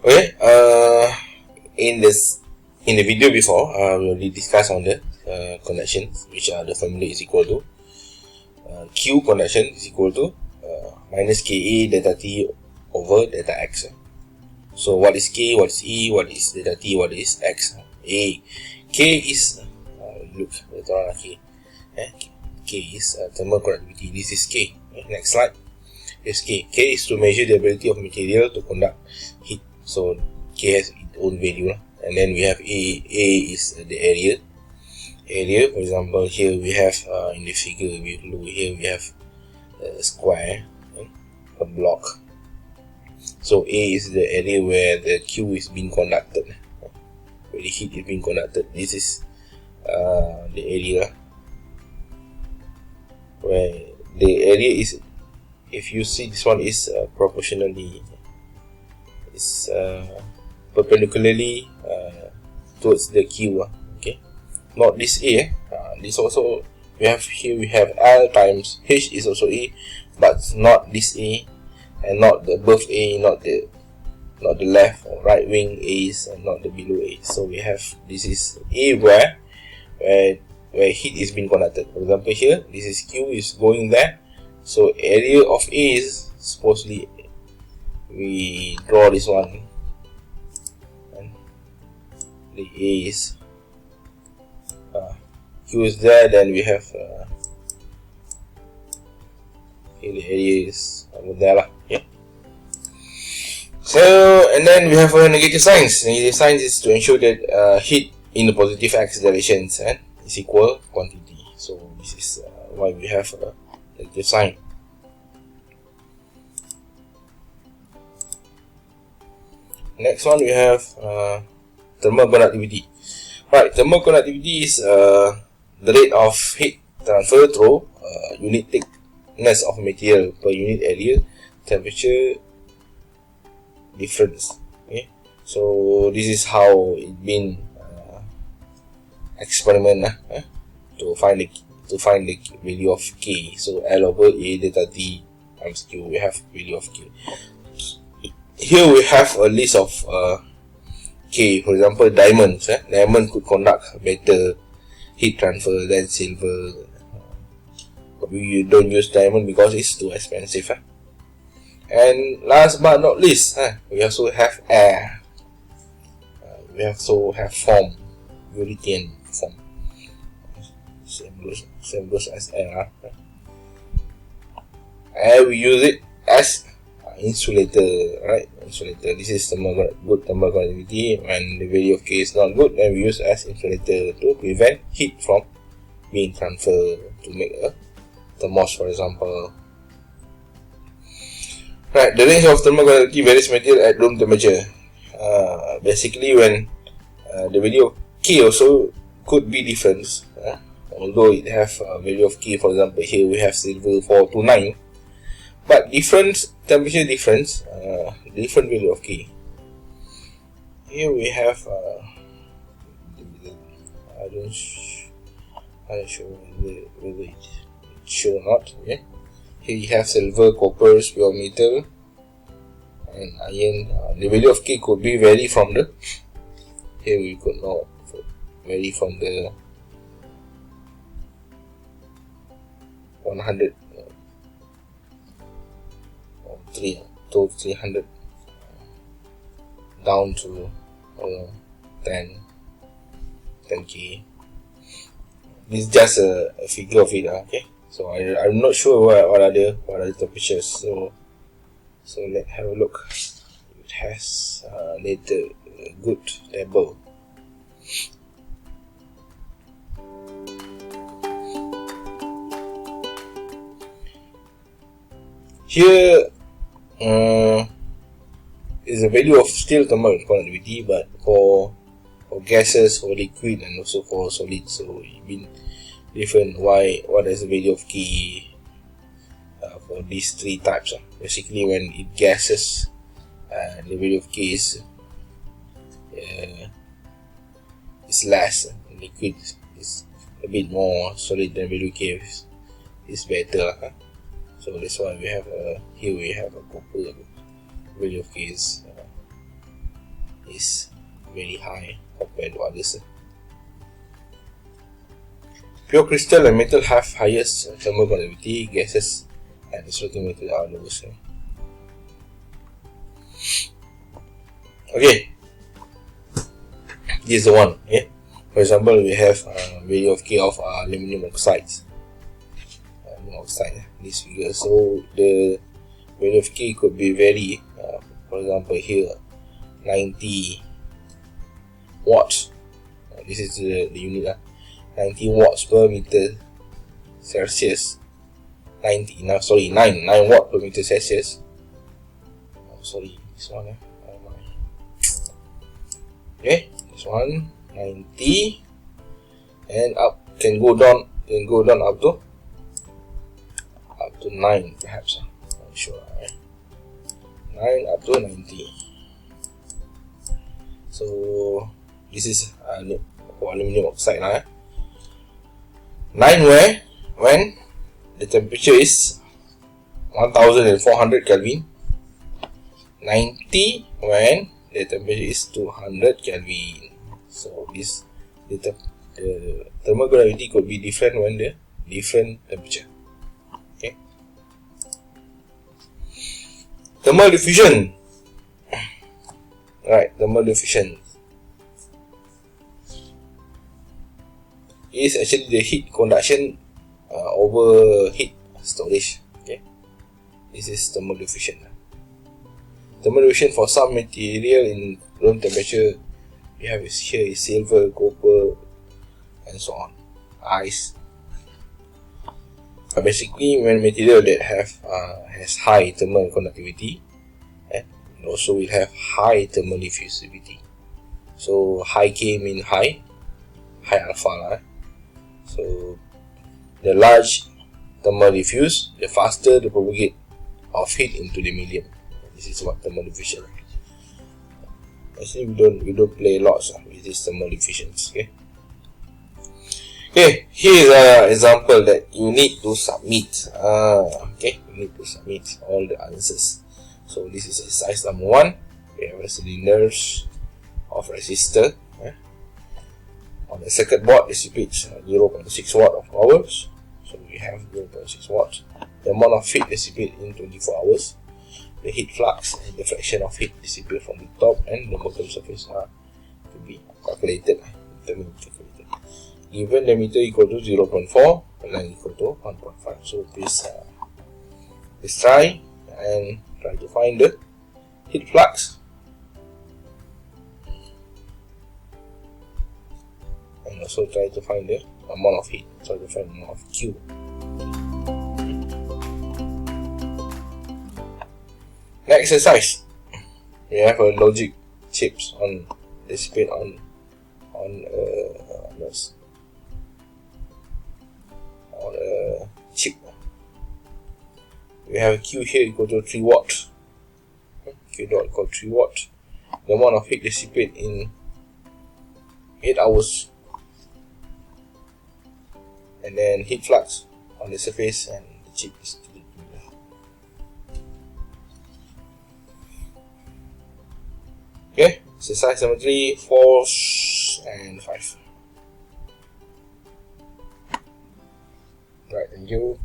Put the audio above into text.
Okay, in the video before, we already discussed on the connections, which are the formula is equal to Q connection is equal to minus Ka delta T over delta X. So what is K, what is E, what is delta T, what is X? K is look, K. K is thermal conductivity. This is K. Next slide. Is K. K is to measure the ability of material to conduct heat. So K has its own value, and then we have A. A is the area. For example, here we have in the figure here we have a square, a block. So A is the area where the Q is being conducted, where the heat is being conducted. This is the area where the area is, if you see, this one is proportionally, is perpendicularly towards the Q. Okay, not this A. This also we have here. We have L times H is also A, but not this A, and not the above A, not the left or right wing A's, and not the below A. So we have, this is A where heat is being conducted. For example, here this is Q is going there. So area of A is supposedly, we draw this one, and the A is Q is there. Then we have here the area is over there, yeah. So, and then we have a negative signs. Negative signs is to ensure that heat in the positive x directions is equal quantity. So this is why we have a negative sign. Next one we have thermal conductivity. Right, thermal conductivity is the rate of heat transfer through unit thickness of material per unit area temperature difference. Okay, so this is how it been experiment to find the value of K. So L over A delta T times Q. We have value of Q. Here we have a list of K. For example, diamonds. Diamond could conduct better heat transfer than silver. We don't use diamond because it's too expensive. And last but not least, we also have air. We also have foam, urethane foam. Same goes as air. Air, we use it as insulator, right? Insulator. This is good thermal conductivity. When the value of K is not good, then we use as insulator to prevent heat from being transferred to make a thermos, for example. Right, the range of thermal conductivity varies material at room temperature. Basically, when the value of K also could be different, although it have a value of K. For example, here we have silver 429, but different temperature difference, different value of K. Here we have I'm not sure whether it show or not. Yeah. Here you have silver, copper, pure metal, and iron. The value of K could be vary from the, here we could not vary from the 100 or 300 down to 10K. This is just a figure of it. Okay. So I'm not sure what are the temperatures. So let's have a look. It has later a good table. Here is a value of still thermal conductivity, but for gases, for liquid, and also for solid. So it been different. What is the value of K for these three types? Basically, when it gases, the value of K is less. Liquid is a bit more solid, than value K is better. So that's why we have here we have a copper value of K is is very high compared to others. Pure crystal and metal have highest thermal conductivity. Gases and insulating metal are lowest. Okay, this is the one. Okay, for example, we have value of K of aluminum oxides. This figure. So the value of K could be very. For example, here 90 watts. This is the unit. 90 watts per meter Celsius. 9 watt per meter Celsius. This one. Okay, this one 90, and up can go down up to 9 perhaps. Not sure. 9 up to 90. So this is for aluminum oxide. 9 where when the temperature is 1400 Kelvin. 90 when the temperature is 200 Kelvin. So this the thermal conductivity could be different when the different temperature. Okay. Thermal diffusion. Right, thermal diffusion is actually the heat conduction over heat storage. Okay, this is thermal diffusion. Thermal diffusion for some material in room temperature, we have here is silver, copper, and so on, ice. Basically, when material that has high thermal conductivity, and also will have high thermal diffusivity. So high K means high alpha. So the large thermal diffuse, the faster the propagate of heat into the medium. This is what thermal diffusion. Actually, we don't play lots with this thermal diffusions. Okay, here is an example that you need to submit. Okay, you need to submit all the answers. So this is exercise number 1. We have a cylinders of resistor. On the circuit board dissipates 0.6 watt of power. So we have 0.6 watts. The amount of heat dissipated in 24 hours. The heat flux and the fraction of heat dissipated from the top and the bottom surface are to be calculated. Given the meter equal to 0.4, line equal to 1.5. So please try to find the heat flux and also try to find the amount of heat. Try to find the amount of Q. Next exercise, we have a logic chips on dissipate on a chip. We have Q here equal to 3 watt. Q dot equal to 3 watt. The amount of heat dissipated in 8 hours, and then heat flux on the surface and the chip is 3 kg. Okay, exercise number 3, 4, and 5. Right, thank you.